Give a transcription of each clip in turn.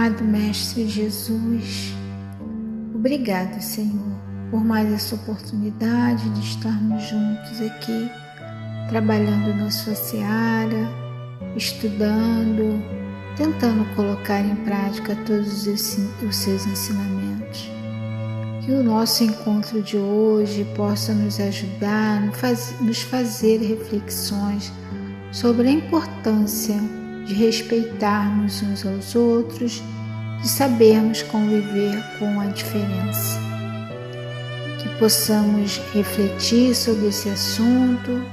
Amado Mestre Jesus, obrigado, Senhor, por mais essa oportunidade de estarmos juntos aqui, trabalhando na sua seara, estudando, tentando colocar em prática todos os seus ensinamentos. Que o nosso encontro de hoje possa nos ajudar, nos fazer reflexões sobre a importância de respeitarmos uns aos outros, de sabermos conviver com a diferença. Que possamos refletir sobre esse assunto,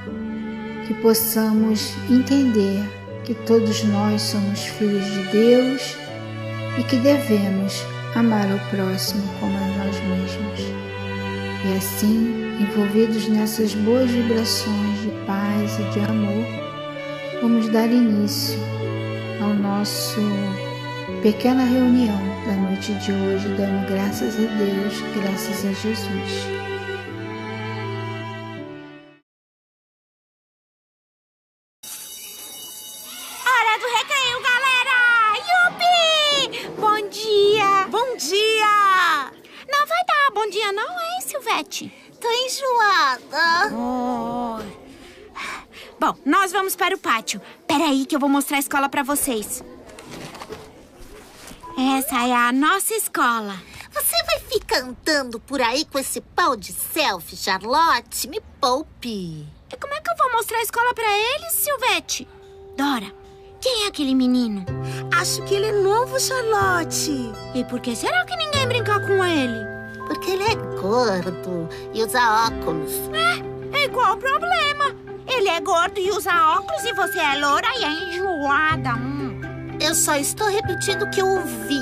que possamos entender que todos nós somos filhos de Deus e que devemos amar o próximo como a nós mesmos. E assim, envolvidos nessas boas vibrações de paz e de amor, vamos dar início ao nosso pequena reunião da noite de hoje, dando graças a Deus, graças a Jesus. Hora do recreio, galera! Yupi! Bom dia! Bom dia! Não vai dar bom dia não, hein, Silvete? Tô enjoada. Bom, nós vamos para o pátio. Peraí que eu vou mostrar a escola para vocês. Essa é a nossa escola. Você vai ficar andando por aí com esse pau de selfie, Charlotte? Me poupe. E como é que eu vou mostrar a escola para eles, Silvete? Dora, quem é aquele menino? Acho que ele é novo, Charlotte. E por que será que ninguém brinca com ele? Porque ele é gordo e usa óculos. E qual o problema? Ele é gordo e usa óculos e você é loura e é enjoada. Eu só estou repetindo o que eu ouvi.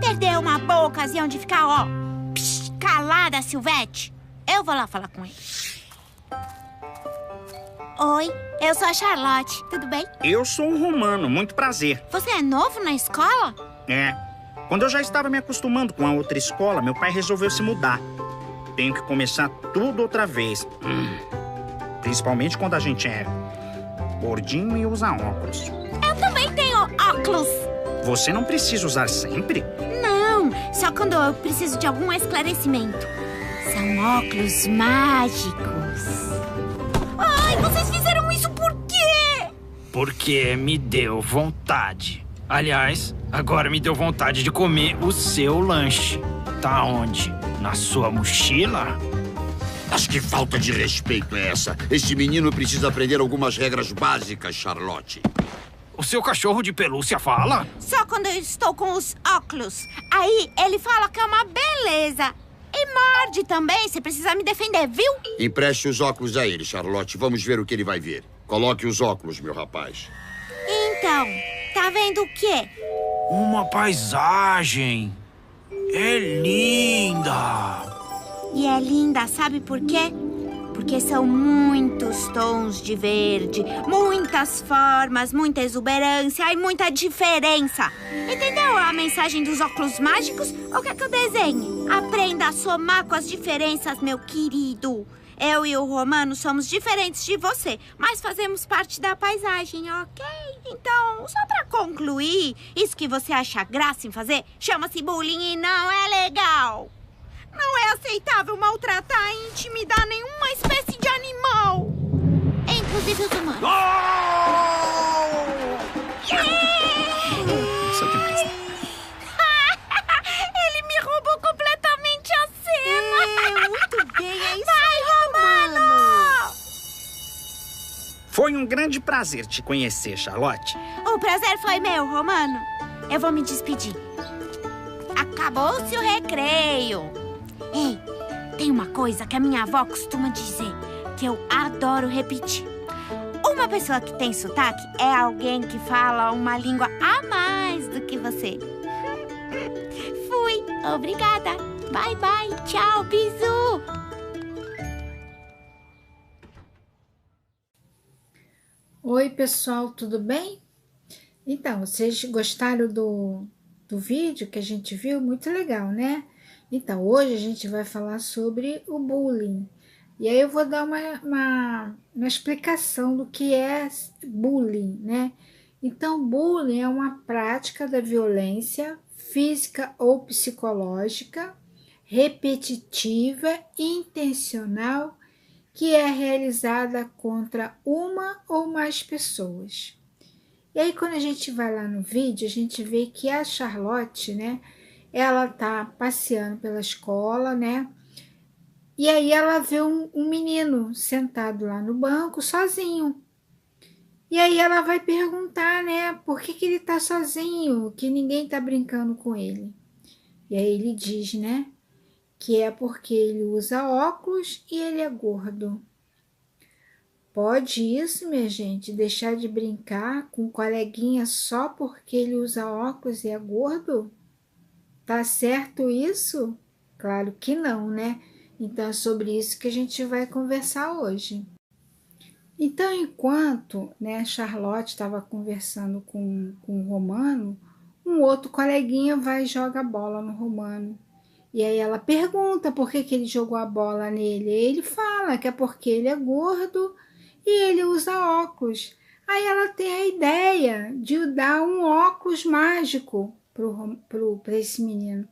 Perdeu uma boa ocasião de ficar, calada, Silvete. Eu vou lá falar com ele. Oi, eu sou a Charlotte, tudo bem? Eu sou o Romano, muito prazer. Você é novo na escola? É. Quando eu já estava me acostumando com a outra escola, meu pai resolveu se mudar. Tenho que começar tudo outra vez. Principalmente quando a gente é gordinho e usa óculos. Eu também tenho óculos. Você não precisa usar sempre? Não, só quando eu preciso de algum esclarecimento. São óculos mágicos. Ai, vocês fizeram isso por quê? Porque me deu vontade. Aliás, agora me deu vontade de comer o seu lanche. Tá onde? Na sua mochila? Mas que falta de respeito é essa? Este menino precisa aprender algumas regras básicas, Charlotte. O seu cachorro de pelúcia fala? Só quando eu estou com os óculos. Aí ele fala que é uma beleza. E morde também, você precisa me defender, viu? Empreste os óculos a ele, Charlotte. Vamos ver o que ele vai ver. Coloque os óculos, meu rapaz. Então, tá vendo o quê? Uma paisagem. É linda. E é linda, sabe por quê? Porque são muitos tons de verde, muitas formas, muita exuberância e muita diferença. Entendeu a mensagem dos óculos mágicos? Ou quer que eu desenhe? Aprenda a somar com as diferenças, meu querido. Eu e o Romano somos diferentes de você, mas fazemos parte da paisagem, ok? Então, só pra concluir, isso que você acha graça em fazer chama-se bullying e não é legal. Não é aceitável maltratar e intimidar nenhuma espécie de animal. Inclusive os humanos. Ele me roubou completamente a cena. Muito bem, é isso. Vai, Romano! Foi um grande prazer te conhecer, Charlotte. O prazer foi meu, Romano. Eu vou me despedir. Acabou-se o recreio. Ei, tem uma coisa que a minha avó costuma dizer, que eu adoro repetir. Uma pessoa que tem sotaque é alguém que fala uma língua a mais do que você. Fui, obrigada. Bye, bye, tchau, bisu. Oi, pessoal, tudo bem? Então, vocês gostaram do vídeo que a gente viu? Muito legal, né? Então, hoje a gente vai falar sobre o bullying. E aí eu vou dar uma explicação do que é bullying, né? Então, bullying é uma prática da violência física ou psicológica, repetitiva e intencional que é realizada contra uma ou mais pessoas. E aí, quando a gente vai lá no vídeo, a gente vê que a Charlotte, né, ela tá passeando pela escola, né, e aí ela vê um menino sentado lá no banco, sozinho. E aí ela vai perguntar, né, por que ele tá sozinho, que ninguém tá brincando com ele. E aí ele diz, né, que é porque ele usa óculos e ele é gordo. Pode isso, minha gente, deixar de brincar com o coleguinha só porque ele usa óculos e é gordo? Tá certo isso? Claro que não, né? Então é sobre isso que a gente vai conversar hoje. Então, enquanto, né, Charlotte estava conversando com o Romano, um outro coleguinha vai e joga a bola no Romano. E aí ela pergunta por que ele jogou a bola nele. E ele fala que é porque ele é gordo e ele usa óculos. Aí ela tem a ideia de dar um óculos mágico para esse menino.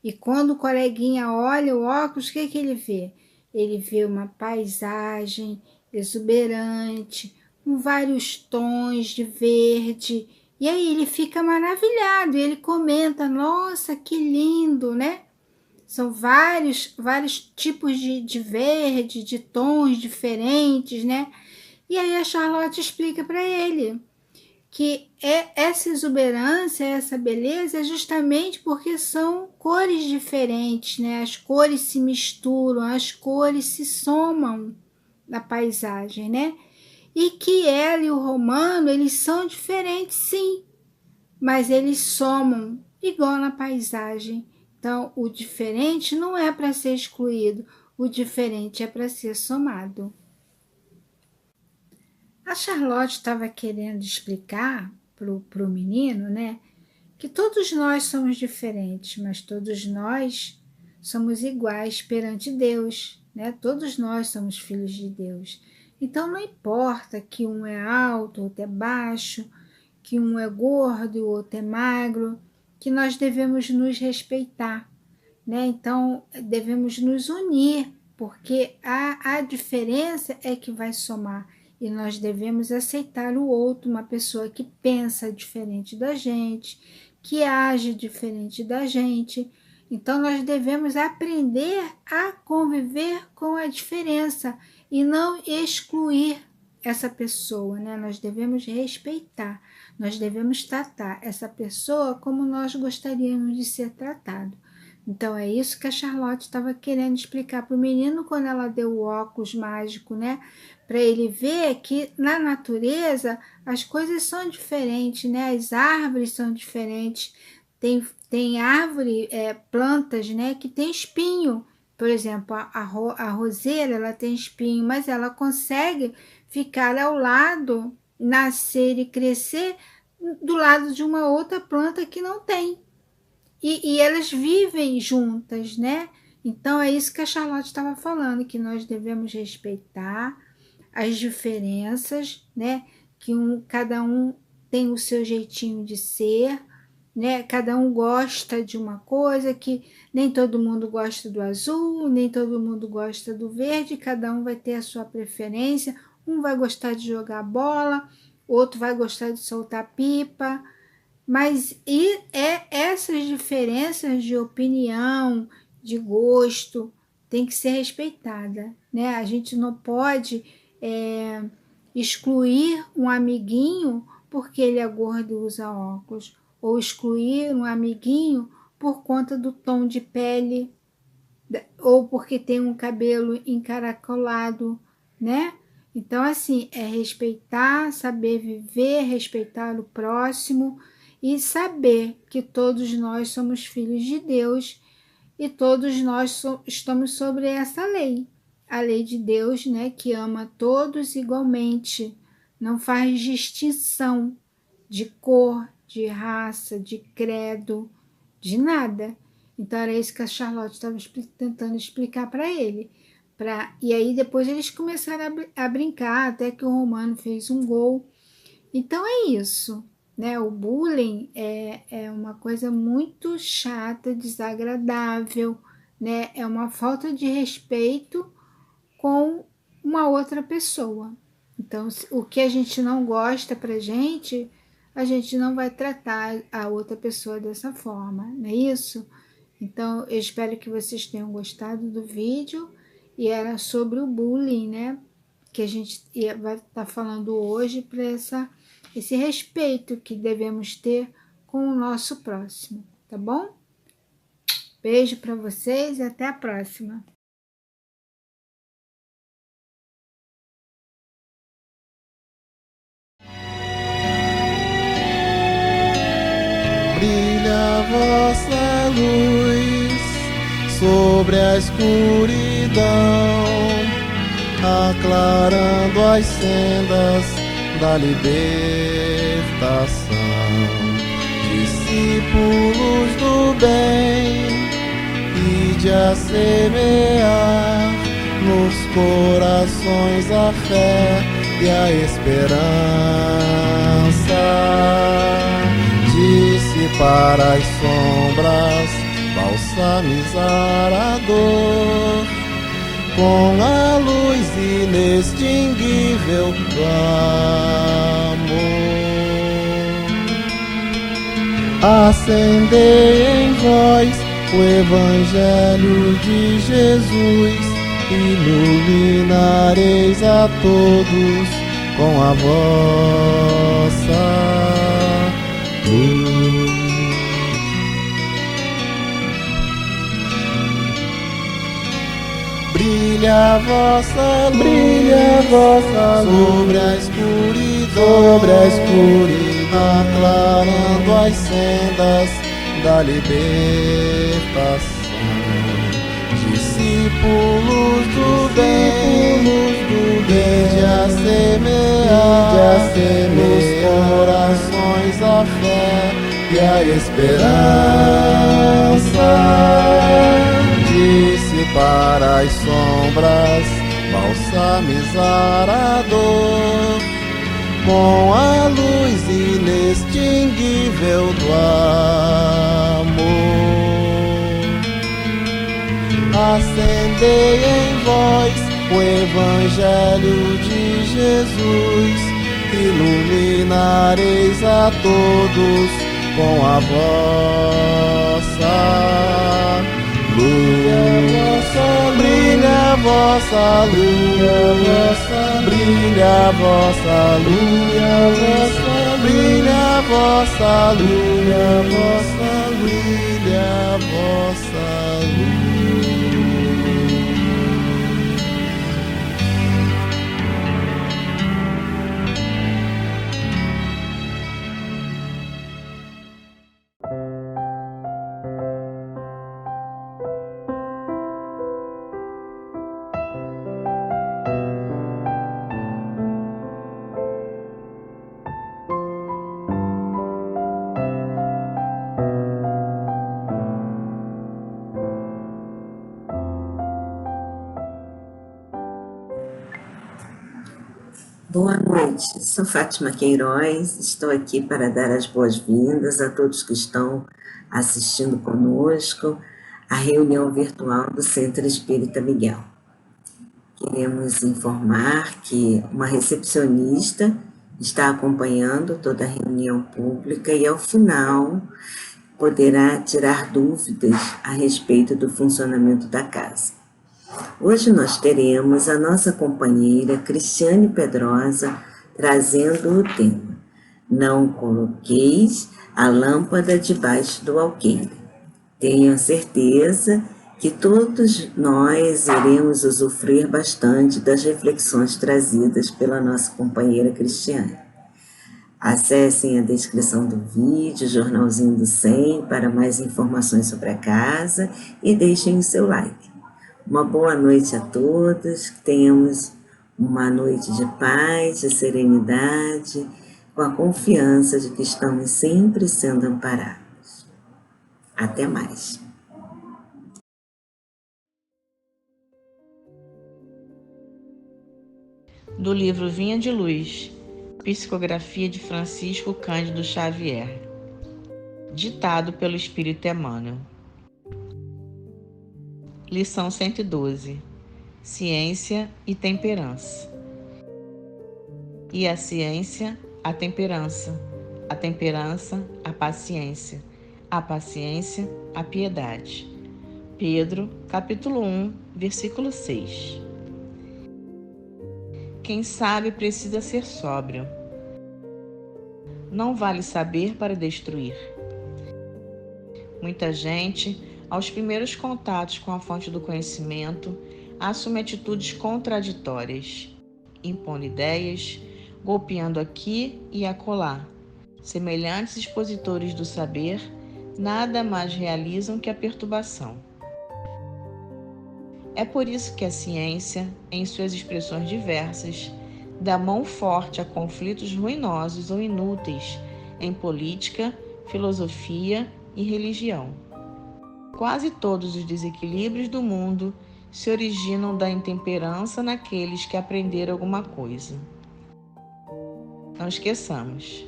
E quando o coleguinha olha o óculos, o que ele vê? Ele vê uma paisagem exuberante, com vários tons de verde. E aí ele fica maravilhado, e ele comenta, nossa, que lindo, né? São vários tipos de verde, de tons diferentes, né? E aí a Charlotte explica para ele que essa exuberância, essa beleza é justamente porque são cores diferentes, né? As cores se misturam, as cores se somam na paisagem, né? E que ela e o Romano, eles são diferentes, sim, mas eles somam igual na paisagem. Então, o diferente não é para ser excluído, o diferente é para ser somado. A Charlotte estava querendo explicar para o menino, né, que todos nós somos diferentes, mas todos nós somos iguais perante Deus, né? Todos nós somos filhos de Deus. Então, não importa que um é alto, outro é baixo, que um é gordo e o outro é magro, que nós devemos nos respeitar, né? Então, devemos nos unir, porque a diferença é que vai somar. E nós devemos aceitar o outro, uma pessoa que pensa diferente da gente, que age diferente da gente. Então, nós devemos aprender a conviver com a diferença e não excluir essa pessoa, né? Nós devemos respeitar, nós devemos tratar essa pessoa como nós gostaríamos de ser tratado. Então, é isso que a Charlotte estava querendo explicar para o menino quando ela deu o óculos mágico, né? Para ele ver que na natureza as coisas são diferentes, né? As árvores são diferentes. Tem árvore, plantas, né? Que tem espinho. Por exemplo, a roseira, ela tem espinho, mas ela consegue ficar ao lado, nascer e crescer do lado de uma outra planta que não tem. E elas vivem juntas, né? Então, é isso que a Charlotte estava falando, que nós devemos respeitar as diferenças, né? Que cada um tem o seu jeitinho de ser, né? Cada um gosta de uma coisa, que nem todo mundo gosta do azul, nem todo mundo gosta do verde, cada um vai ter a sua preferência, um vai gostar de jogar bola, outro vai gostar de soltar pipa, mas essas diferenças de opinião, de gosto, tem que ser respeitada, né? A gente não pode excluir um amiguinho porque ele é gordo e usa óculos, ou excluir um amiguinho por conta do tom de pele, ou porque tem um cabelo encaracolado, né? Então, assim, é respeitar, saber viver, respeitar o próximo e saber que todos nós somos filhos de Deus e todos nós estamos sobre essa lei. A lei de Deus, né, que ama todos igualmente, não faz distinção de cor, de raça, de credo, de nada. Então era isso que a Charlotte estava tentando explicar para ele. E aí depois eles começaram a brincar, até que o Romano fez um gol. Então é isso. né? O bullying é uma coisa muito chata, desagradável, né? É uma falta de respeito com uma outra pessoa. Então, o que a gente não gosta pra gente, a gente não vai tratar a outra pessoa dessa forma, não é isso? Então, eu espero que vocês tenham gostado do vídeo, e era sobre o bullying, né? Que a gente vai estar falando hoje, para esse respeito que devemos ter com o nosso próximo, tá bom? Beijo para vocês e até a próxima. Brilha a vossa luz sobre a escuridão, aclarando as sendas da libertação. Discípulos do bem, ide a semear nos corações a fé e a esperança. Dissipar as sombras, balsamizar a dor com a luz inextinguível do amor. Acendei em vós o Evangelho de Jesus, iluminareis a todos com a vossa luz. Brilha a vossa luz sobre a escuridão, aclarando as sendas da libertação. Discípulos do bem, ide a semear nos corações a fé e a esperança. Dissipar as sombras, balsamizar a dor com a luz inextinguível do amor. Acendei em vós o Evangelho de Jesus, iluminareis a todos com a vossa luz. Brilha a vossa luz, brilha a vossa luz, brilha a vossa luz, brilha a vossa luz. Boa noite, sou Fátima Queiroz, estou aqui para dar as boas-vindas a todos que estão assistindo conosco à reunião virtual do Centro Espírita Miguel. Queremos informar que uma recepcionista está acompanhando toda a reunião pública e, ao final, poderá tirar dúvidas a respeito do funcionamento da casa. Hoje nós teremos a nossa companheira Cristiane Pedrosa trazendo o tema: Não coloqueis a lâmpada debaixo do alqueire. Tenho certeza que todos nós iremos usufruir bastante das reflexões trazidas pela nossa companheira Cristiane. Acessem a descrição do vídeo, Jornalzinho do 100, para mais informações sobre a casa e deixem o seu like. Uma boa noite a todos, que tenhamos uma noite de paz, de serenidade, com a confiança de que estamos sempre sendo amparados. Até mais. Do livro Vinha de Luz, Psicografia de Francisco Cândido Xavier. Ditado pelo Espírito Emmanuel. Lição 112. Ciência e temperança. E a ciência, a temperança, a paciência, a piedade. Pedro, capítulo 1, versículo 6. Quem sabe precisa ser sóbrio. Não vale saber para destruir. Muita gente, aos primeiros contatos com a fonte do conhecimento, assume atitudes contraditórias, impõe ideias, golpeando aqui e acolá. Semelhantes expositores do saber nada mais realizam que a perturbação. É por isso que a ciência, em suas expressões diversas, dá mão forte a conflitos ruinosos ou inúteis em política, filosofia e religião. Quase todos os desequilíbrios do mundo se originam da intemperança naqueles que aprenderam alguma coisa. Não esqueçamos,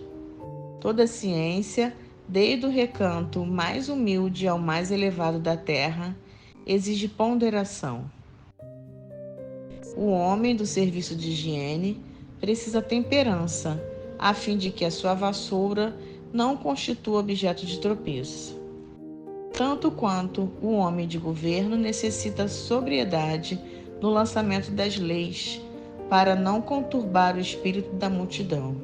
toda ciência, desde o recanto mais humilde ao mais elevado da terra, exige ponderação. O homem do serviço de higiene precisa temperança, a fim de que a sua vassoura não constitua objeto de tropeço. Tanto quanto o homem de governo necessita sobriedade no lançamento das leis, para não conturbar o espírito da multidão.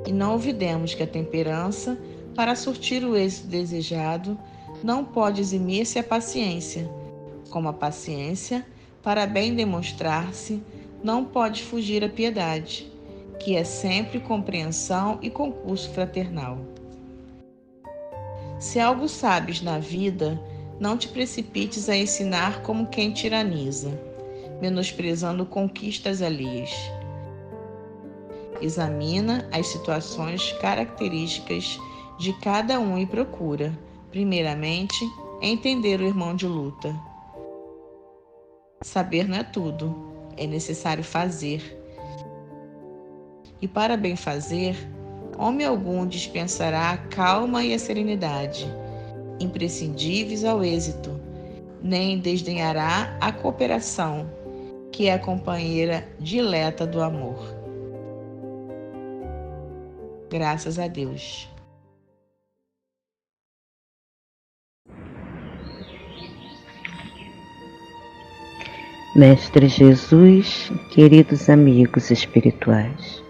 E não olvidemos que a temperança, para surtir o êxito desejado, não pode eximir-se a paciência, como a paciência, para bem demonstrar-se, não pode fugir a piedade, que é sempre compreensão e concurso fraternal. Se algo sabes na vida, não te precipites a ensinar como quem tiraniza, menosprezando conquistas alheias. Examina as situações características de cada um e procura, primeiramente, entender o irmão de luta. Saber não é tudo, é necessário fazer. E para bem fazer, homem algum dispensará a calma e a serenidade, imprescindíveis ao êxito, nem desdenhará a cooperação, que é a companheira dileta do amor. Graças a Deus. Mestre Jesus, queridos amigos espirituais,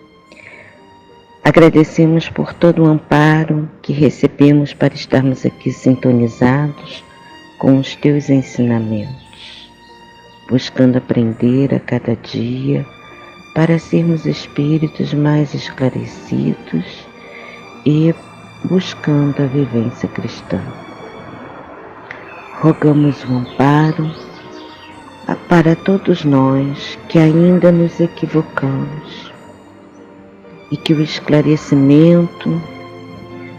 agradecemos por todo o amparo que recebemos para estarmos aqui sintonizados com os teus ensinamentos, buscando aprender a cada dia para sermos espíritos mais esclarecidos e buscando a vivência cristã. Rogamos o amparo para todos nós que ainda nos equivocamos e que o esclarecimento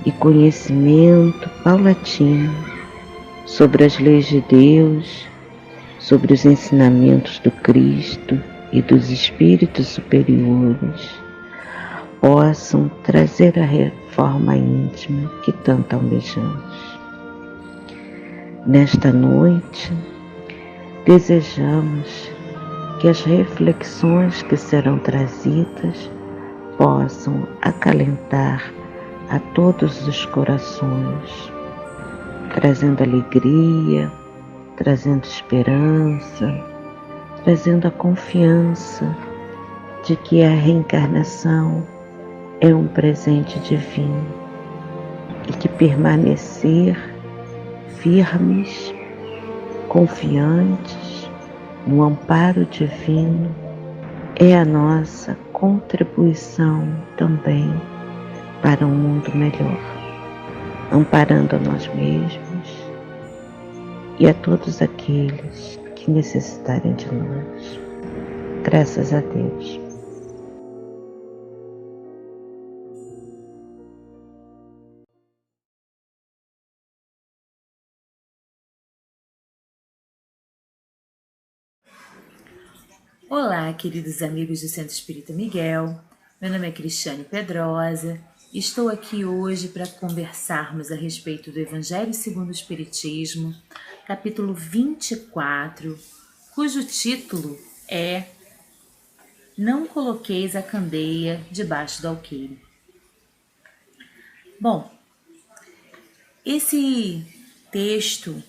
e conhecimento paulatino sobre as leis de Deus, sobre os ensinamentos do Cristo e dos espíritos superiores possam trazer a reforma íntima que tanto almejamos. Nesta noite, desejamos que as reflexões que serão trazidas possam acalentar a todos os corações, trazendo alegria, trazendo esperança, trazendo a confiança de que a reencarnação é um presente divino e que permanecer firmes, confiantes no amparo divino é a nossa contribuição também para um mundo melhor, amparando a nós mesmos e a todos aqueles que necessitarem de nós. Graças a Deus. Olá, queridos amigos do Centro Espírita Miguel. Meu nome é Cristiane Pedrosa. Estou aqui hoje para conversarmos a respeito do Evangelho segundo o Espiritismo, capítulo 24, cujo título é Não coloqueis a candeia debaixo do alqueire. Bom, esse texto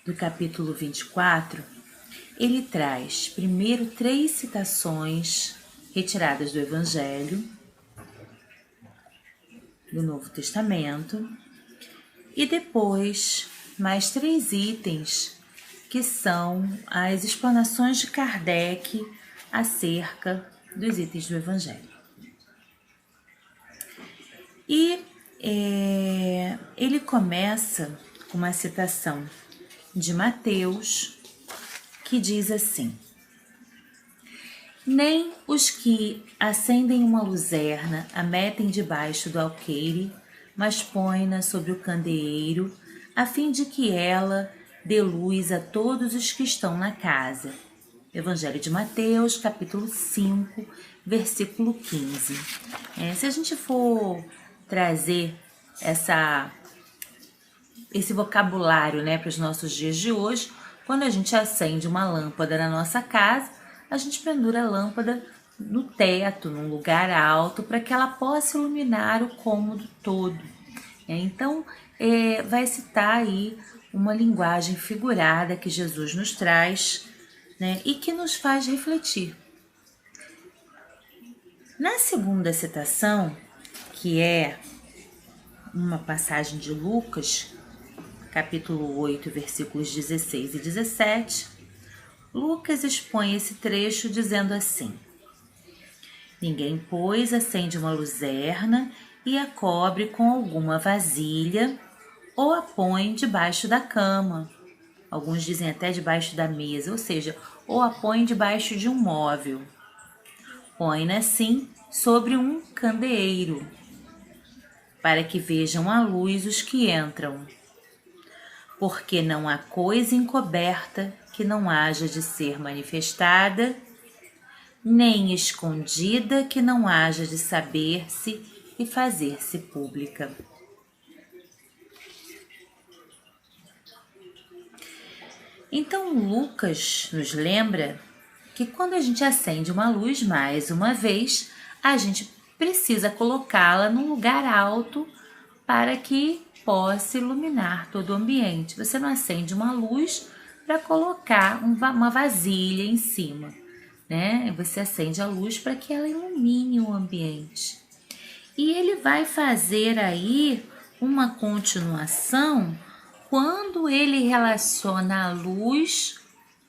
do capítulo 24, ele traz primeiro 3 citações retiradas do Evangelho, do Novo Testamento, e depois mais 3 itens, que são as explanações de Kardec acerca dos itens do Evangelho. E ele começa com uma citação de Mateus, que diz assim: Nem os que acendem uma luzerna a metem debaixo do alqueire, mas põem-na sobre o candeeiro, a fim de que ela dê luz a todos os que estão na casa. Evangelho de Mateus, capítulo 5, versículo 15. Se a gente for trazer esse vocabulário, para os nossos dias de hoje, quando a gente acende uma lâmpada na nossa casa, a gente pendura a lâmpada no teto, num lugar alto, para que ela possa iluminar o cômodo todo. Então, vai citar aí uma linguagem figurada que Jesus nos traz, e que nos faz refletir. Na segunda citação, que é uma passagem de Lucas, capítulo 8, versículos 16 e 17, Lucas expõe esse trecho dizendo assim: Ninguém, pois, acende uma luzerna e a cobre com alguma vasilha ou a põe debaixo da cama. Alguns dizem até debaixo da mesa, ou seja, ou a põe debaixo de um móvel. Põe-na assim sobre um candeeiro, para que vejam a luz os que entram. Porque não há coisa encoberta que não haja de ser manifestada, nem escondida que não haja de saber-se e fazer-se pública. Então, Lucas nos lembra que quando a gente acende uma luz, mais uma vez, a gente precisa colocá-la num lugar alto para que possa iluminar todo o ambiente. Você não acende uma luz para colocar uma vasilha em cima, Você acende a luz para que ela ilumine o ambiente. E ele vai fazer aí uma continuação quando ele relaciona a luz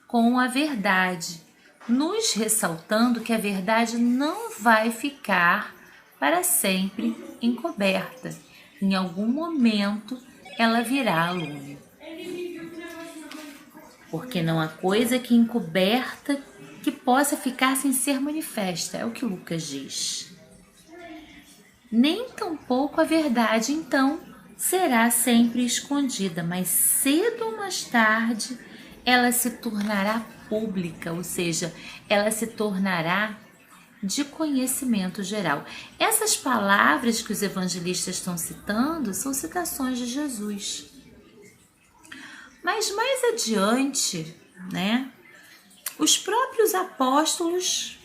com a verdade, nos ressaltando que a verdade não vai ficar para sempre encoberta. Em algum momento ela virá a lume. Porque não há coisa que encoberta que possa ficar sem ser manifesta, é o que Lucas diz. Nem tampouco a verdade, então, será sempre escondida, mas cedo ou mais tarde ela se tornará pública, ou seja, ela se tornará de conhecimento geral. Essas palavras que os evangelistas estão citando são citações de Jesus. Mas mais adiante, os próprios apóstolos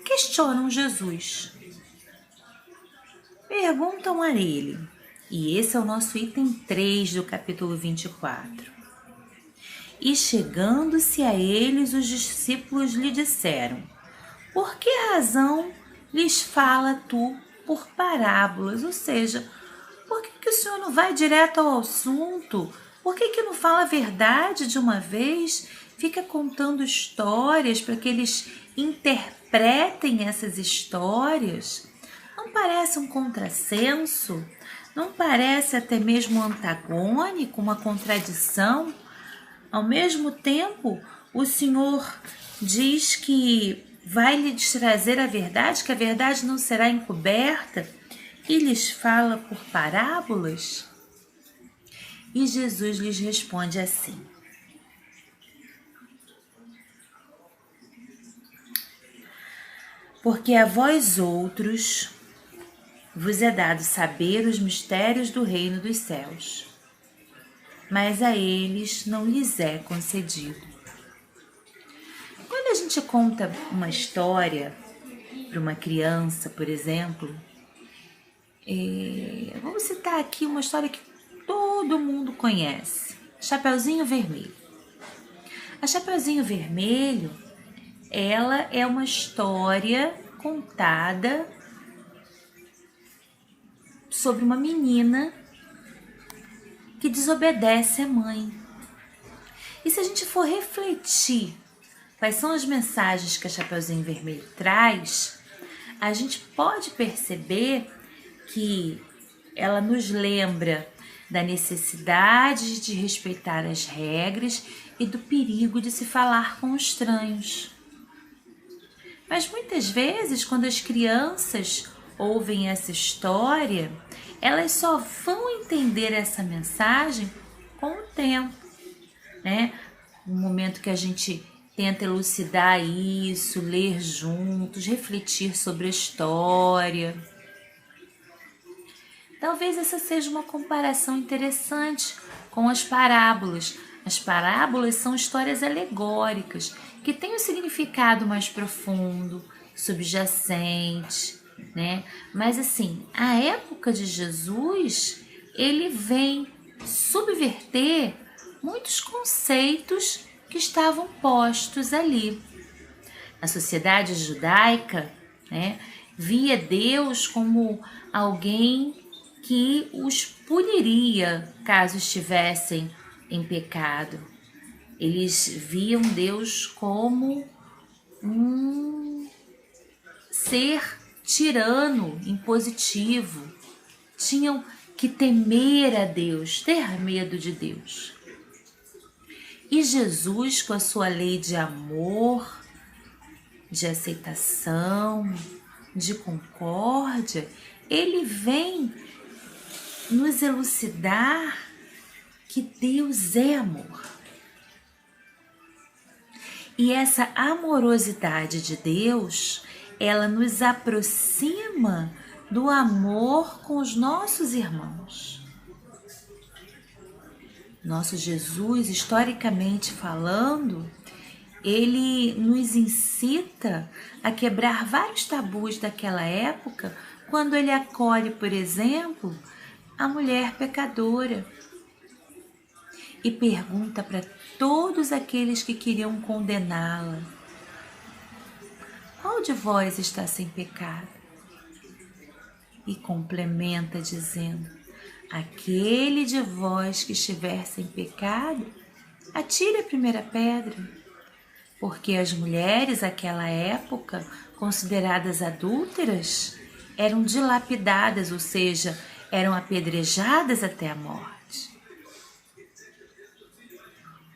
questionam Jesus. Perguntam a ele, e esse é o nosso item 3 do capítulo 24. E chegando-se a eles, os discípulos lhe disseram: Por que razão lhes fala tu por parábolas? Ou seja, por que o Senhor não vai direto ao assunto? Por que não fala a verdade de uma vez? Fica contando histórias para que eles interpretem essas histórias? Não parece um contrassenso? Não parece até mesmo antagônico, uma contradição? Ao mesmo tempo, o Senhor diz que vai lhes trazer a verdade, que a verdade não será encoberta, e lhes fala por parábolas? E Jesus lhes responde assim: Porque a vós outros vos é dado saber os mistérios do reino dos céus, mas a eles não lhes é concedido. Quando a gente conta uma história para uma criança, por exemplo, vamos citar aqui uma história que todo mundo conhece, Chapeuzinho Vermelho. A Chapeuzinho Vermelho, ela é uma história contada sobre uma menina que desobedece à mãe. E se a gente for refletir quais são as mensagens que a Chapeuzinho Vermelho traz, a gente pode perceber que ela nos lembra da necessidade de respeitar as regras e do perigo de se falar com estranhos. Mas muitas vezes, quando as crianças ouvem essa história, elas só vão entender essa mensagem com o tempo, né? No momento que a gente tenta elucidar isso, ler juntos, refletir sobre a história. Talvez essa seja uma comparação interessante com as parábolas. As parábolas são histórias alegóricas que têm um significado mais profundo, subjacente, né? Mas assim, a época de Jesus, ele vem subverter muitos conceitos que estavam postos ali. A sociedade judaica, né, via Deus como alguém que os puniria caso estivessem em pecado. Eles viam Deus como um ser tirano, impositivo. Tinham que temer a Deus, ter medo de Deus. E Jesus, com a sua lei de amor, de aceitação, de concórdia, ele vem nos elucidar que Deus é amor. E essa amorosidade de Deus, ela nos aproxima do amor com os nossos irmãos. Nosso Jesus, historicamente falando, ele nos incita a quebrar vários tabus daquela época, quando ele acolhe, por exemplo, a mulher pecadora e pergunta para todos aqueles que queriam condená-la: qual de vós está sem pecado? E complementa dizendo: aquele de vós que estiver sem pecado, atire a primeira pedra. Porque as mulheres daquela época, consideradas adúlteras, eram dilapidadas, ou seja, eram apedrejadas até a morte.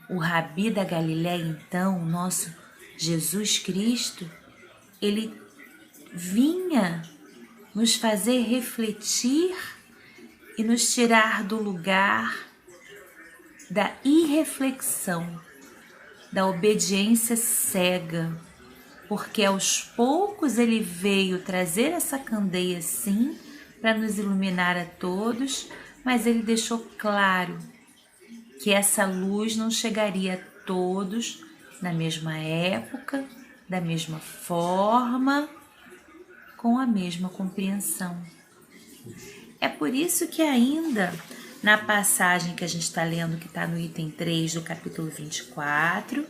O Rabi da Galileia, então, nosso Jesus Cristo, ele vinha nos fazer refletir e nos tirar do lugar da irreflexão, da obediência cega, porque aos poucos ele veio trazer essa candeia sim, para nos iluminar a todos, mas ele deixou claro que essa luz não chegaria a todos na mesma época, da mesma forma, com a mesma compreensão. É por isso que ainda na passagem que a gente está lendo, que está no item 3 do capítulo 24,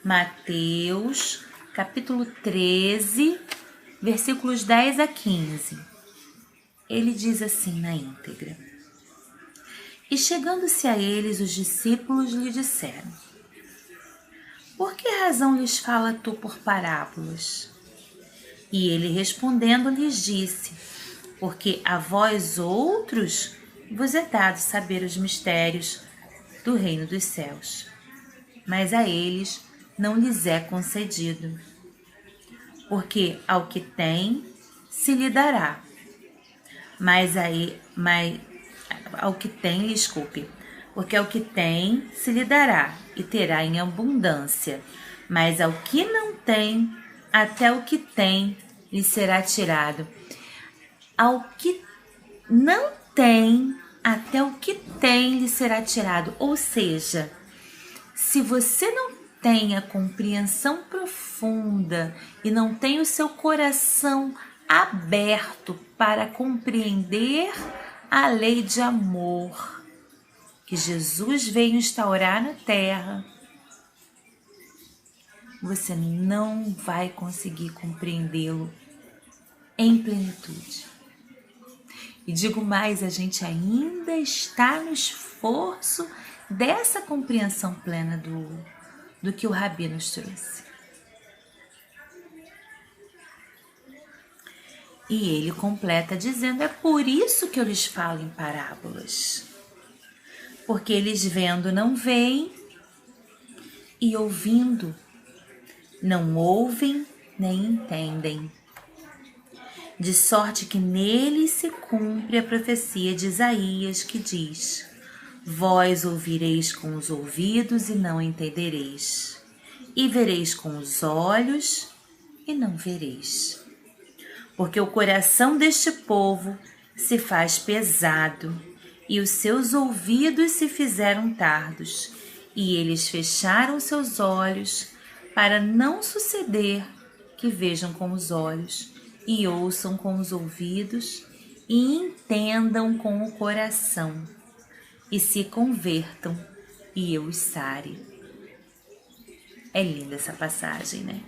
Mateus, capítulo 13, versículos 10 a 15. Ele diz assim na íntegra: E chegando-se a eles, os discípulos lhe disseram: Por que razão lhes fala tu por parábolas? E ele respondendo lhes disse: Porque a vós outros vos é dado saber os mistérios do reino dos céus, mas a eles não lhes é concedido. Porque ao que tem, se lhe dará, porque ao que tem, se lhe dará, e terá em abundância, mas ao que não tem, até o que tem lhe será tirado. Ao que não tem, até o que tem lhe será tirado. Ou seja, se você não tem a compreensão profunda e não tem o seu coração aberto para compreender a lei de amor que Jesus veio instaurar na terra, você não vai conseguir compreendê-lo em plenitude. E digo mais, a gente ainda está no esforço dessa compreensão plena do que o Rabi nos trouxe. E ele completa dizendo: é por isso que eu lhes falo em parábolas. Porque eles vendo não veem, e ouvindo não ouvem nem entendem. De sorte que neles se cumpre a profecia de Isaías, que diz: vós ouvireis com os ouvidos e não entendereis, e vereis com os olhos e não vereis. Porque o coração deste povo se faz pesado, e os seus ouvidos se fizeram tardos, e eles fecharam seus olhos, para não suceder que vejam com os olhos, e ouçam com os ouvidos, e entendam com o coração, e se convertam, e eu os sare. É linda essa passagem, né?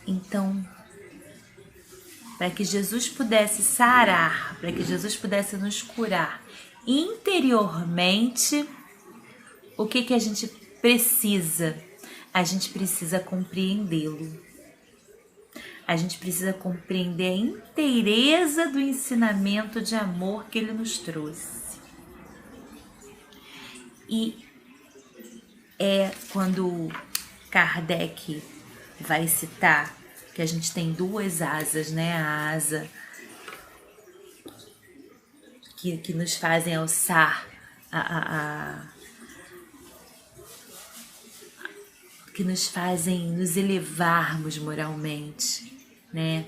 Então, para que Jesus pudesse sarar, para que Jesus pudesse nos curar interiormente, o que a gente precisa? A gente precisa compreendê-lo. A gente precisa compreender a inteireza do ensinamento de amor que ele nos trouxe. E é quando Kardec vai citar que a gente tem duas asas, né? A asa que nos fazem alçar, que nos fazem nos elevarmos moralmente, né?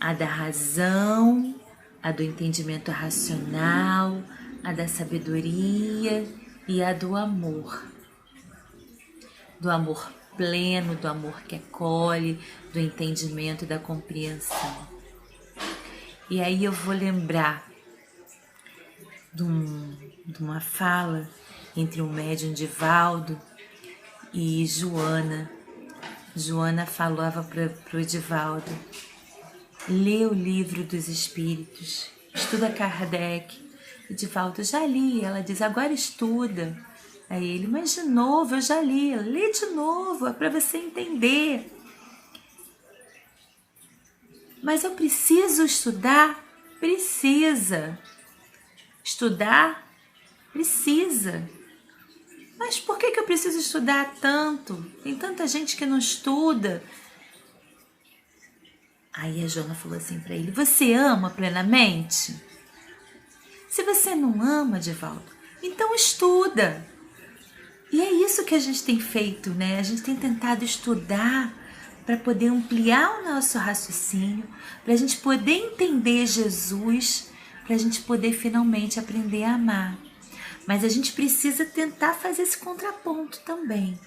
A da razão, a do entendimento racional, a da sabedoria e a do amor. Do amor pleno, do amor que acolhe, do entendimento e da compreensão. E aí eu vou lembrar de uma fala entre o médium Divaldo e Joana. Joana falava para o Edivaldo: lê o livro dos Espíritos, estuda Kardec. Edivaldo: já li. Ela diz: agora estuda. Aí ele: mas de novo, eu já li. Lê de novo, é para você entender. Mas eu preciso estudar? Precisa. Estudar? Precisa. Mas por que eu preciso estudar tanto? Tem tanta gente que não estuda. Aí a Joana falou assim para ele: você ama plenamente? Se você não ama, Divaldo, então estuda. E é isso que a gente tem feito, né? A gente tem tentado estudar para poder ampliar o nosso raciocínio, para a gente poder entender Jesus, para a gente poder finalmente aprender a amar. Mas a gente precisa tentar fazer esse contraponto também.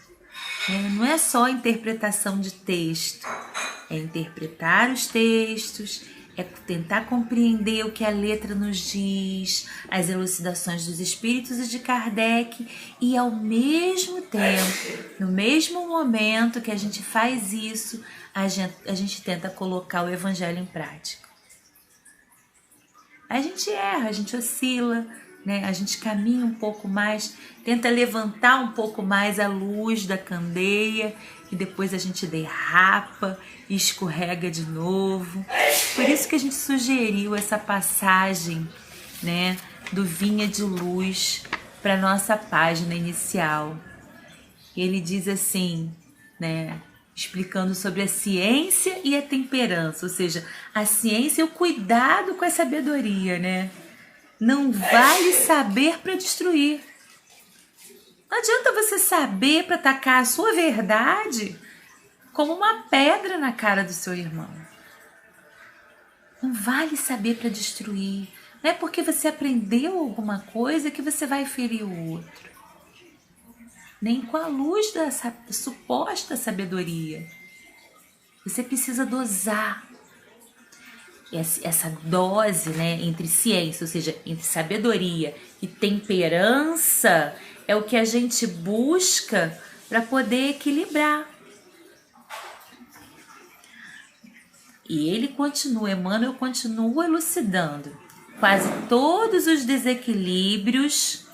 Não é só a interpretação de texto, é interpretar os textos, é tentar compreender o que a letra nos diz, as elucidações dos Espíritos e de Kardec, e ao mesmo tempo, no mesmo momento que a gente faz isso, a gente tenta colocar o Evangelho em prática. A gente erra, a gente oscila, né? A gente caminha um pouco mais, tenta levantar um pouco mais a luz da candeia e depois a gente derrapa e escorrega de novo. Por isso que a gente sugeriu essa passagem, né, do Vinha de Luz para nossa página inicial. Ele diz assim, né, explicando sobre a ciência e a temperança, ou seja, a ciência e o cuidado com a sabedoria, né? Não vale saber para destruir. Não adianta você saber para atacar a sua verdade como uma pedra na cara do seu irmão. Não vale saber para destruir. Não é porque você aprendeu alguma coisa que você vai ferir o outro. Nem com a luz da suposta sabedoria. Você precisa dosar essa dose, né, entre ciência, ou seja, entre sabedoria e temperança, é o que a gente busca para poder equilibrar. E ele continua, Emmanuel continua elucidando. Quase todos os desequilíbrios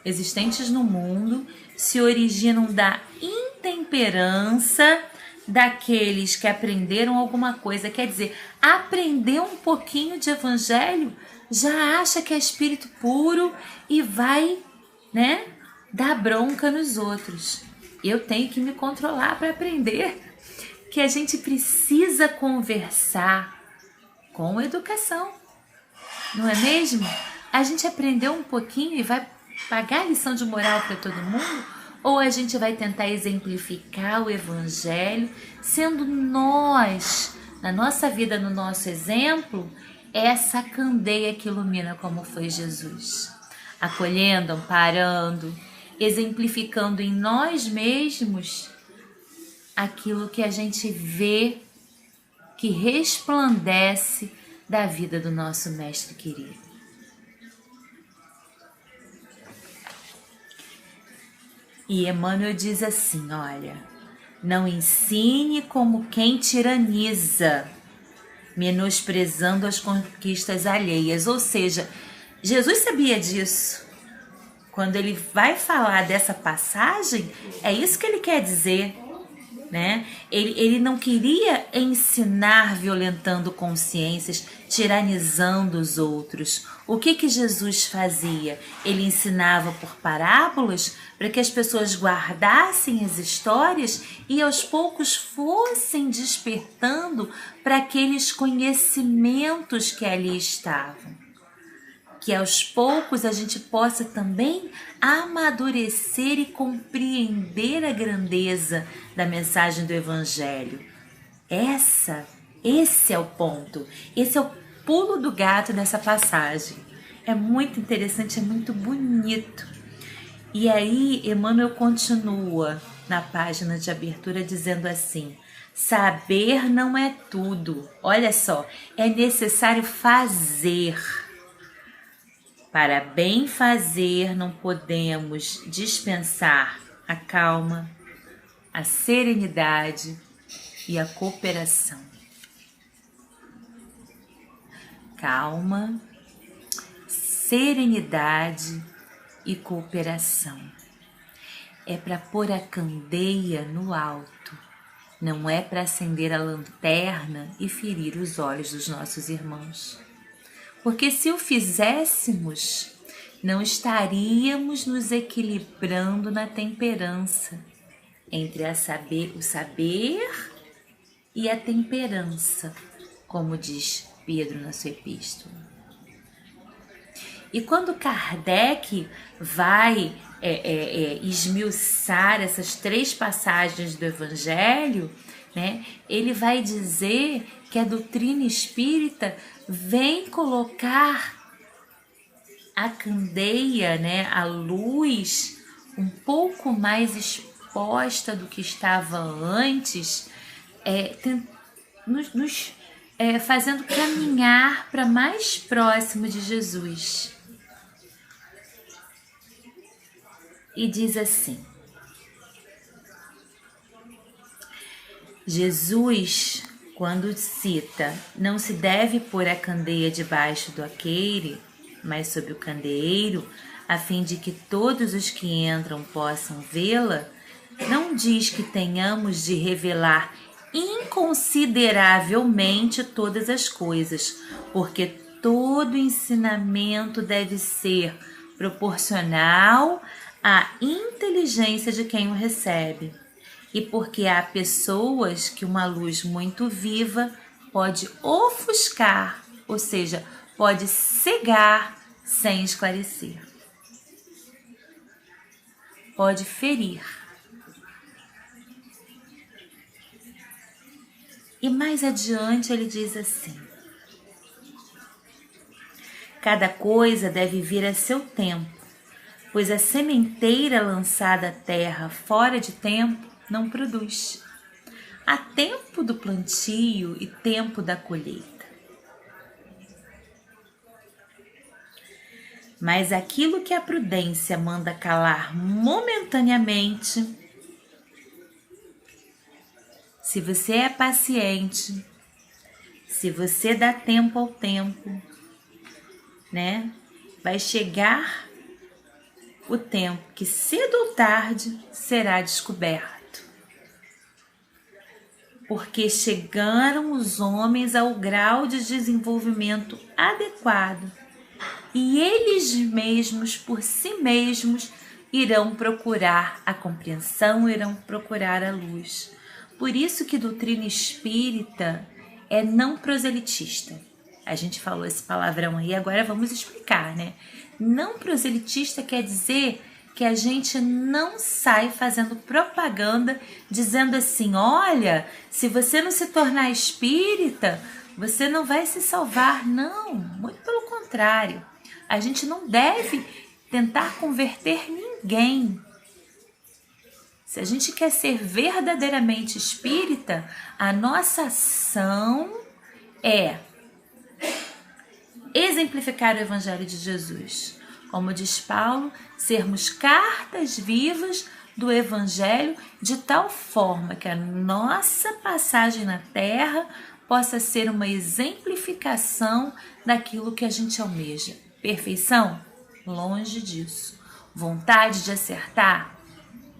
existentes no mundo se originam da intemperança daqueles que aprenderam alguma coisa. Quer dizer, aprendeu um pouquinho de evangelho, já acha que é espírito puro e vai, né, dar bronca nos outros. Eu tenho que me controlar para aprender que a gente precisa conversar com educação, não é mesmo? A gente aprendeu um pouquinho e vai pagar a lição de moral para todo mundo? Ou a gente vai tentar exemplificar o evangelho, sendo nós, na nossa vida, no nosso exemplo, essa candeia que ilumina como foi Jesus. Acolhendo, amparando, exemplificando em nós mesmos aquilo que a gente vê que resplandece da vida do nosso mestre querido. E Emmanuel diz assim, olha, não ensine como quem tiraniza, menosprezando as conquistas alheias. Ou seja, Jesus sabia disso. Quando ele vai falar dessa passagem, é isso que ele quer dizer, né? Ele não queria ensinar violentando consciências, tiranizando os outros. O que Jesus fazia? Ele ensinava por parábolas para que as pessoas guardassem as histórias e aos poucos fossem despertando para aqueles conhecimentos que ali estavam. Que aos poucos a gente possa também amadurecer e compreender a grandeza da mensagem do Evangelho. Esse é o ponto, esse é o pulo do gato dessa passagem. É muito interessante, é muito bonito. E aí Emmanuel continua na página de abertura dizendo assim, saber não é tudo. Olha só, é necessário fazer. Para bem fazer, não podemos dispensar a calma, a serenidade e a cooperação. Calma, serenidade e cooperação. É para pôr a candeia no alto, não é para acender a lanterna e ferir os olhos dos nossos irmãos. Porque se o fizéssemos, não estaríamos nos equilibrando na temperança entre o saber e a temperança, como diz Pedro na sua epístola. E quando Kardec vai esmiuçar essas 3 passagens do Evangelho, né, ele vai dizer que a doutrina espírita vem colocar a candeia, né, a luz, um pouco mais exposta do que estava antes, fazendo caminhar para mais próximo de Jesus. E diz assim, Jesus, quando cita, não se deve pôr a candeia debaixo do aqueire, mas sob o candeeiro, a fim de que todos os que entram possam vê-la, não diz que tenhamos de revelar inconsideravelmente todas as coisas, porque todo ensinamento deve ser proporcional à inteligência de quem o recebe. E porque há pessoas que uma luz muito viva pode ofuscar, ou seja, pode cegar sem esclarecer. Pode ferir. E mais adiante ele diz assim: cada coisa deve vir a seu tempo, pois a sementeira lançada à terra fora de tempo não produz. Há tempo do plantio e tempo da colheita. Mas aquilo que a prudência manda calar momentaneamente, se você é paciente, se você dá tempo ao tempo, né? Vai chegar o tempo que cedo ou tarde será descoberto. Porque chegaram os homens ao grau de desenvolvimento adequado e eles mesmos, por si mesmos, irão procurar a compreensão, irão procurar a luz. Por isso que doutrina espírita é não proselitista. A gente falou esse palavrão aí, agora vamos explicar, né? Não proselitista quer dizer que a gente não sai fazendo propaganda dizendo assim: olha, se você não se tornar espírita, você não vai se salvar. Não, muito pelo contrário. A gente não deve tentar converter ninguém. Se a gente quer ser verdadeiramente espírita, a nossa ação é exemplificar o Evangelho de Jesus. Como diz Paulo, sermos cartas vivas do Evangelho de tal forma que a nossa passagem na Terra possa ser uma exemplificação daquilo que a gente almeja. Perfeição? Longe disso. Vontade de acertar?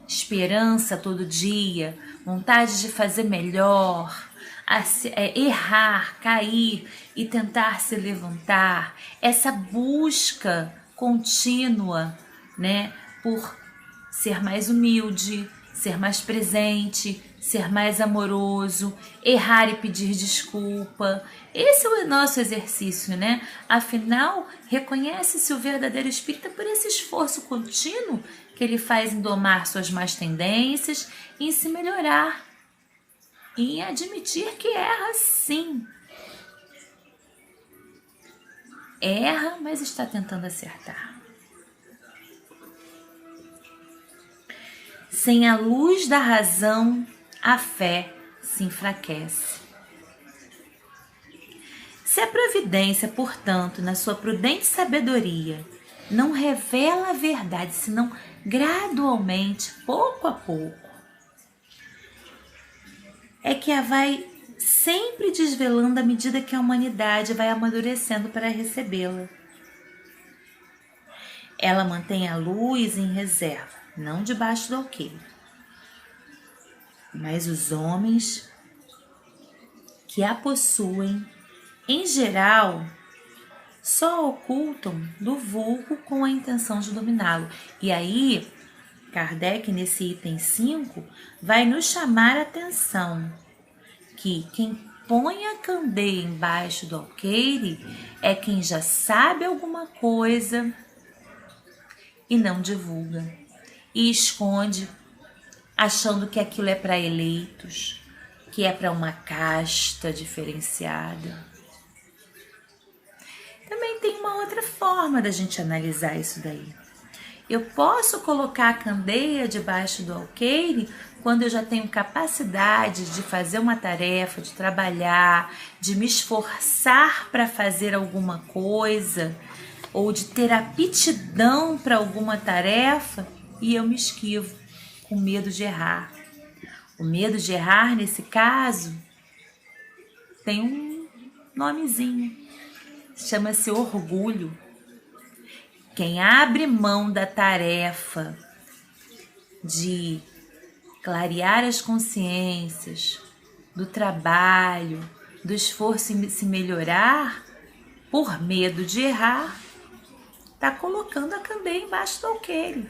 Esperança todo dia? Vontade de fazer melhor? Errar, cair e tentar se levantar, essa busca contínua, né, por ser mais humilde, ser mais presente, ser mais amoroso, errar e pedir desculpa. Esse é o nosso exercício, né? Afinal, reconhece-se o verdadeiro espírita por esse esforço contínuo que ele faz em domar suas más tendências e em se melhorar. E em admitir que erra sim. Erra, mas está tentando acertar. Sem a luz da razão, a fé se enfraquece. Se a providência, portanto, na sua prudente sabedoria, não revela a verdade, senão gradualmente, pouco a pouco, é que a vai sempre desvelando à medida que a humanidade vai amadurecendo para recebê-la. Ela mantém a luz em reserva, não debaixo do alqueire. Mas os homens que a possuem, em geral, só ocultam do vulgo com a intenção de dominá-lo. E aí, Kardec, nesse item 5, vai nos chamar a atenção que quem põe a candeia embaixo do alqueire é quem já sabe alguma coisa e não divulga, e esconde, achando que aquilo é para eleitos, que é para uma casta diferenciada. Também tem uma outra forma da gente analisar isso daí. Eu posso colocar a candeia debaixo do alqueire quando eu já tenho capacidade de fazer uma tarefa, de trabalhar, de me esforçar para fazer alguma coisa, ou de ter aptidão para alguma tarefa, e eu me esquivo, com medo de errar. O medo de errar, nesse caso, tem um nomezinho, chama-se orgulho. Quem abre mão da tarefa de clarear as consciências, do trabalho, do esforço em se melhorar, por medo de errar, está colocando a candeia embaixo do alqueire.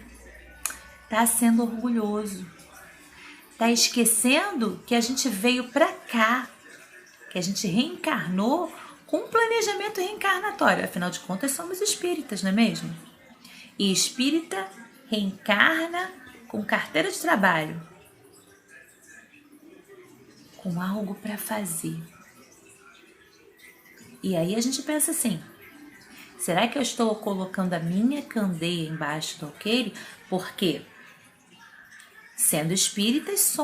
Está sendo orgulhoso. Está esquecendo que a gente veio para cá, que a gente reencarnou com um planejamento reencarnatório. Afinal de contas, somos espíritas, não é mesmo? E espírita reencarna com carteira de trabalho, com algo para fazer. E aí a gente pensa assim, será que eu estou colocando a minha candeia embaixo do alqueire? Porque, sendo espíritas,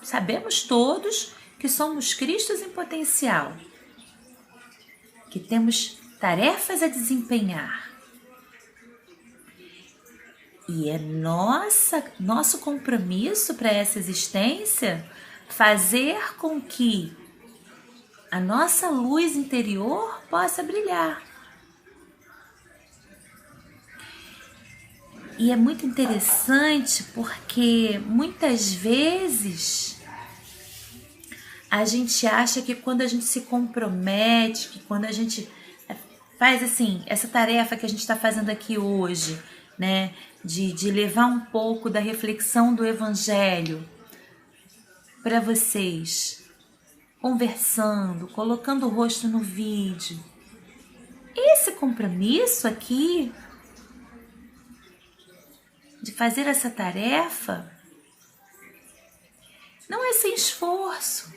sabemos todos que somos Cristos em potencial, que temos tarefas a desempenhar. E é nosso compromisso para essa existência fazer com que a nossa luz interior possa brilhar. E é muito interessante porque muitas vezes a gente acha que quando a gente se compromete, que quando a gente faz assim, essa tarefa que a gente está fazendo aqui hoje, né, de levar um pouco da reflexão do Evangelho para vocês, conversando, colocando o rosto no vídeo. Esse compromisso aqui de fazer essa tarefa não é sem esforço.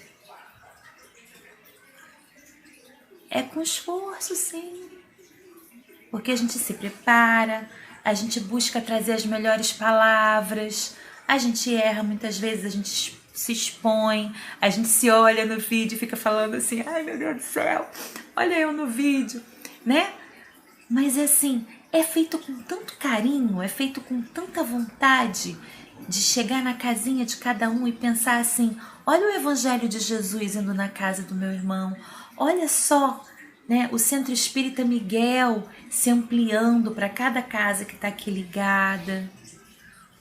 É com esforço, sim. Porque a gente se prepara, a gente busca trazer as melhores palavras, a gente erra muitas vezes, a gente se expõe, a gente se olha no vídeo e fica falando assim, ai meu Deus do céu, olha eu no vídeo, né? Mas é assim, é feito com tanto carinho, é feito com tanta vontade de chegar na casinha de cada um e pensar assim, olha o Evangelho de Jesus indo na casa do meu irmão, olha só, né, o Centro Espírita Miguel se ampliando para cada casa que está aqui ligada.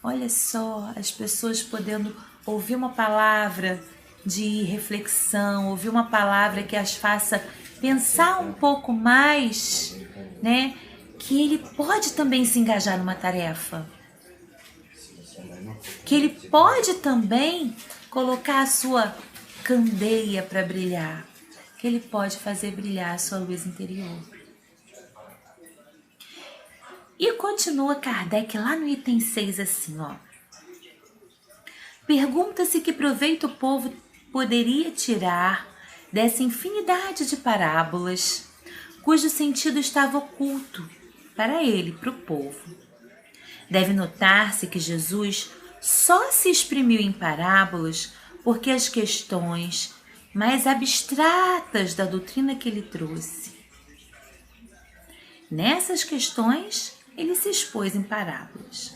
Olha só, as pessoas podendo ouvir uma palavra de reflexão, ouvir uma palavra que as faça pensar um pouco mais, né, que ele pode também se engajar numa tarefa. Que ele pode também colocar a sua candeia para brilhar. Que ele pode fazer brilhar a sua luz interior. E continua Kardec lá no item 6 assim, ó. Pergunta-se que proveito o povo poderia tirar dessa infinidade de parábolas, cujo sentido estava oculto para ele, para o povo. Deve notar-se que Jesus só se exprimiu em parábolas porque as questões mais abstratas da doutrina que ele trouxe. Nessas questões, ele se expôs em parábolas,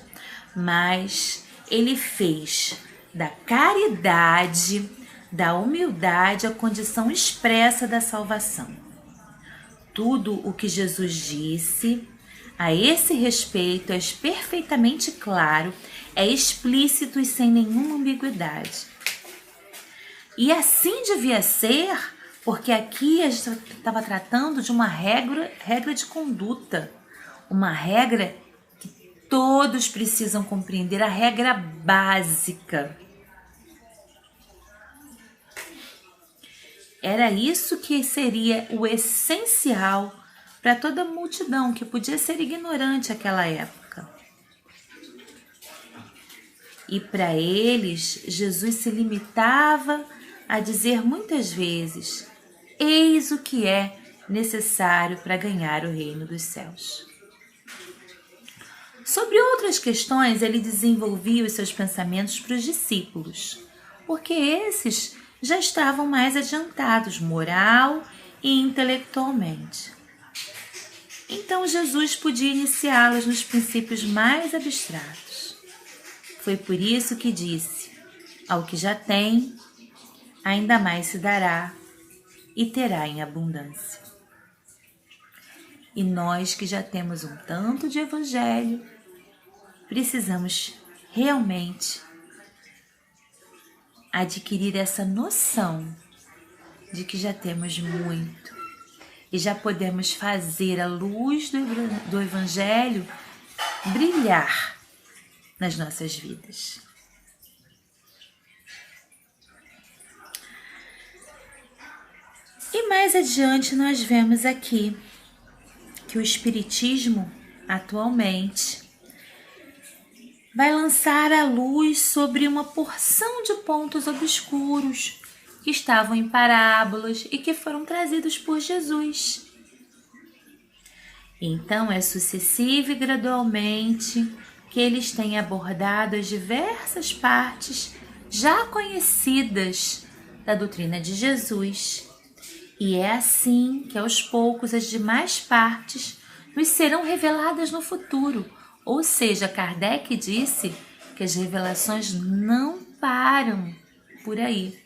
mas ele fez da caridade, da humildade a condição expressa da salvação. Tudo o que Jesus disse a esse respeito é perfeitamente claro, é explícito e sem nenhuma ambiguidade. E assim devia ser, porque aqui a gente estava tratando de uma regra de conduta, uma regra que todos precisam compreender, a regra básica. Era isso que seria o essencial para toda a multidão que podia ser ignorante naquela época. E para eles, Jesus se limitava a dizer muitas vezes, eis o que é necessário para ganhar o reino dos céus. Sobre outras questões, ele desenvolvia os seus pensamentos para os discípulos, porque esses já estavam mais adiantados moral e intelectualmente. Então Jesus podia iniciá-los nos princípios mais abstratos. Foi por isso que disse, ao que já tem, ainda mais se dará e terá em abundância. E nós que já temos um tanto de evangelho, precisamos realmente adquirir essa noção de que já temos muito e já podemos fazer a luz do evangelho brilhar nas nossas vidas. E mais adiante nós vemos aqui que o Espiritismo, atualmente, vai lançar a luz sobre uma porção de pontos obscuros que estavam em parábolas e que foram trazidos por Jesus. Então é sucessivo e gradualmente que eles têm abordado as diversas partes já conhecidas da doutrina de Jesus. E é assim que aos poucos as demais partes nos serão reveladas no futuro. Ou seja, Kardec disse que as revelações não param por aí.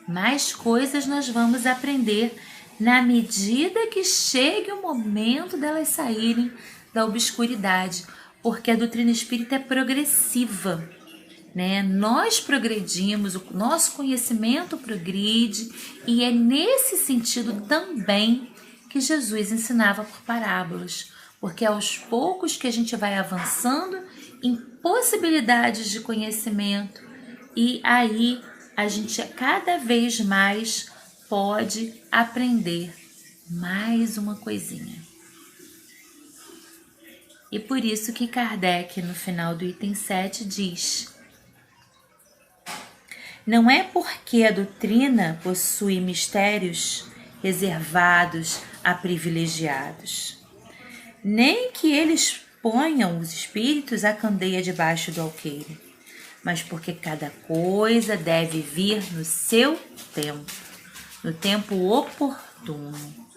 Mais coisas nós vamos aprender na medida que chegue o momento delas saírem da obscuridade, porque a doutrina espírita é progressiva, né? Nós progredimos, o nosso conhecimento progride, e é nesse sentido também que Jesus ensinava por parábolas, porque é aos poucos que a gente vai avançando em possibilidades de conhecimento, e aí a gente cada vez mais pode aprender mais uma coisinha. E por isso que Kardec, no final do item 7, diz: não é porque a doutrina possui mistérios reservados a privilegiados, nem que eles ponham os espíritos à candeia debaixo do alqueire, mas porque cada coisa deve vir no seu tempo, no tempo oportuno,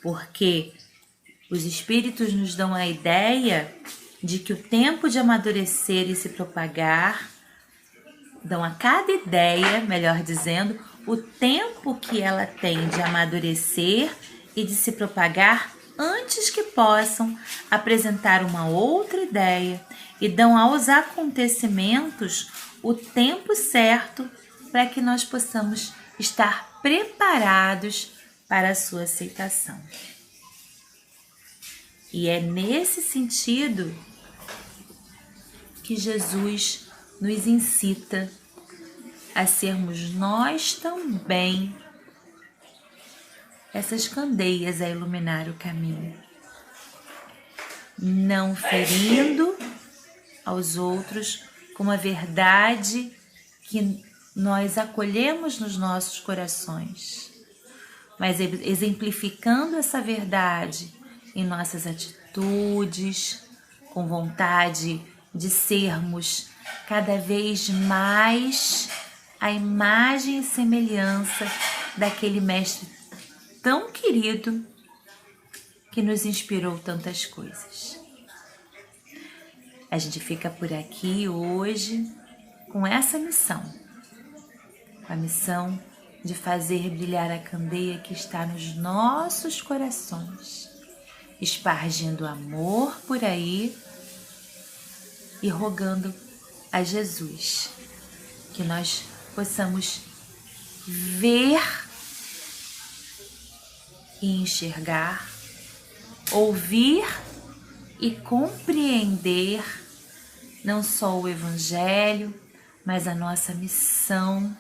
porque os espíritos nos dão a ideia de que o tempo de amadurecer e se propagar, dão a cada ideia, melhor dizendo, o tempo que ela tem de amadurecer e de se propagar antes que possam apresentar uma outra ideia, e dão aos acontecimentos o tempo certo para que nós possamos estar preparados para a sua aceitação. E é nesse sentido que Jesus nos incita a sermos nós também essas candeias a iluminar o caminho, não ferindo aos outros com a verdade que nós acolhemos nos nossos corações, mas exemplificando essa verdade em nossas atitudes, com vontade de sermos cada vez mais a imagem e semelhança daquele mestre tão querido que nos inspirou tantas coisas. A gente fica por aqui hoje com essa missão, com a missão de fazer brilhar a candeia que está nos nossos corações, espargindo amor por aí e rogando a Jesus que nós possamos ver e enxergar, ouvir e compreender não só o Evangelho, mas a nossa missão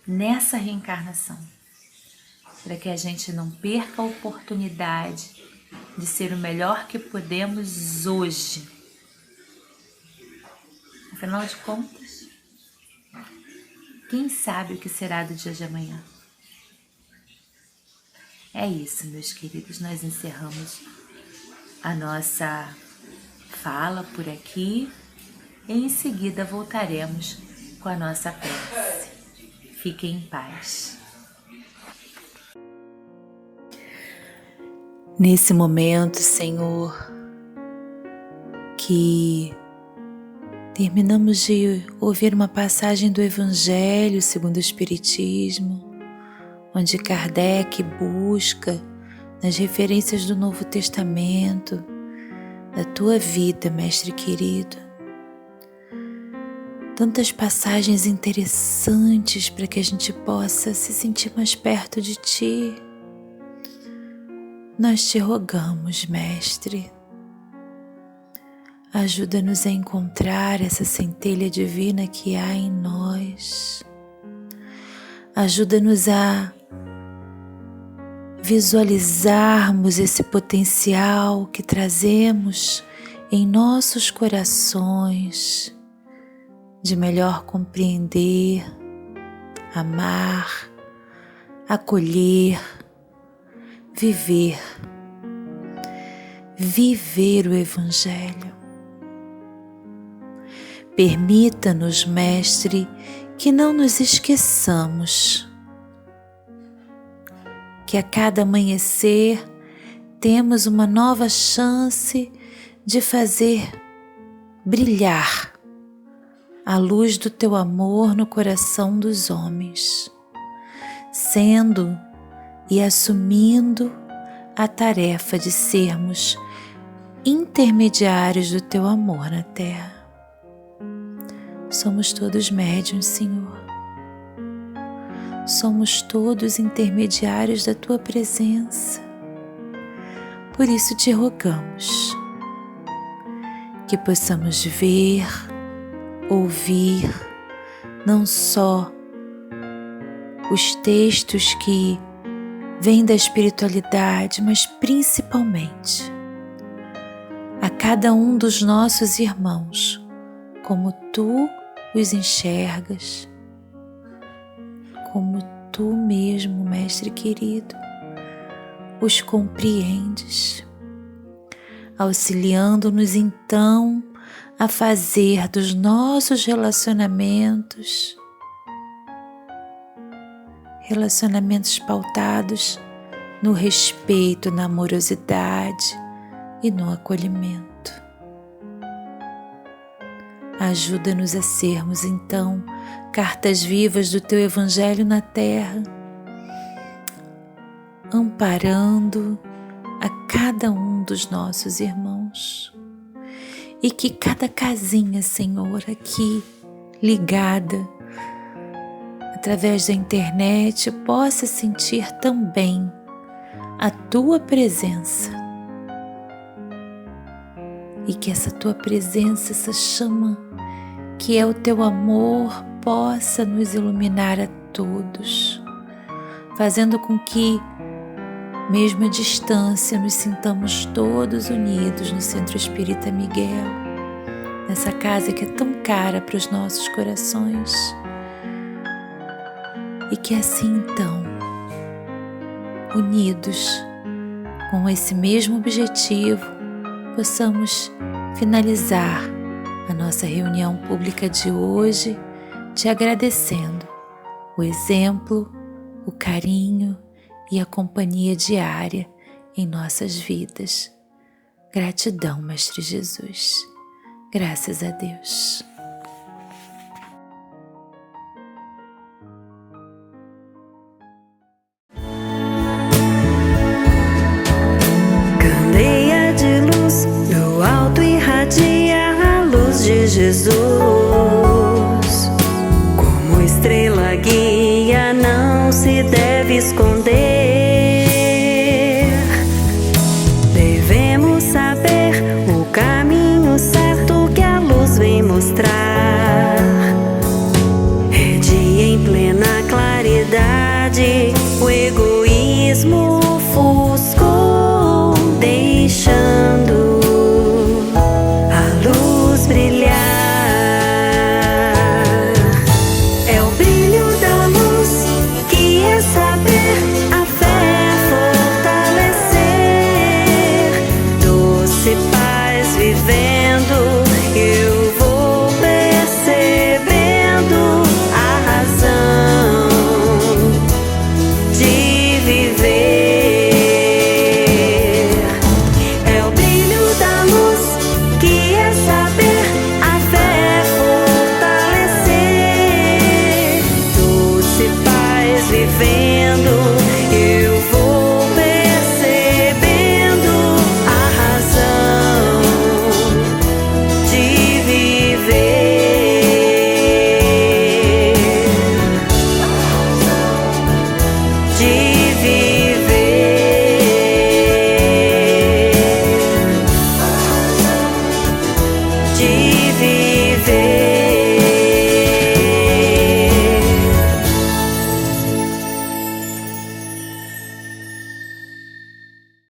nessa reencarnação, para que a gente não perca a oportunidade de ser o melhor que podemos hoje. Afinal de contas, quem sabe o que será do dia de amanhã? É isso, meus queridos, nós encerramos a nossa fala por aqui e em seguida voltaremos com a nossa prece. Fiquem em paz. Nesse momento, Senhor, que terminamos de ouvir uma passagem do Evangelho segundo o Espiritismo, onde Kardec busca nas referências do Novo Testamento, da tua vida, Mestre querido, tantas passagens interessantes para que a gente possa se sentir mais perto de Ti. Nós te rogamos, Mestre, ajuda-nos a encontrar essa centelha divina que há em nós. Ajuda-nos a visualizarmos esse potencial que trazemos em nossos corações de melhor compreender, amar, acolher, viver o Evangelho. Permita-nos, Mestre, que não nos esqueçamos que a cada amanhecer temos uma nova chance de fazer brilhar a luz do Teu amor no coração dos homens, sendo e assumindo a tarefa de sermos intermediários do Teu amor na terra. Somos todos médiuns, Senhor. Somos todos intermediários da Tua presença. Por isso te rogamos que possamos ver, ouvir, não só os textos que vêm da espiritualidade, mas principalmente a cada um dos nossos irmãos, como Tu os enxergas, como Tu mesmo, Mestre querido, os compreendes, auxiliando-nos então a fazer dos nossos relacionamentos pautados no respeito, na amorosidade e no acolhimento. Ajuda-nos a sermos então cartas vivas do Teu Evangelho na terra, amparando a cada um dos nossos irmãos. E que cada casinha, Senhor, aqui ligada através da internet possa sentir também a Tua presença. E que essa Tua presença, essa chama que é o Teu amor, possa nos iluminar a todos, fazendo com que, mesmo à distância, nos sintamos todos unidos no Centro Espírita Miguel, nessa casa que é tão cara para os nossos corações. E que assim então, unidos com esse mesmo objetivo, possamos finalizar a nossa reunião pública de hoje, te agradecendo o exemplo, o carinho e a companhia diária em nossas vidas. Gratidão, Mestre Jesus. Graças a Deus.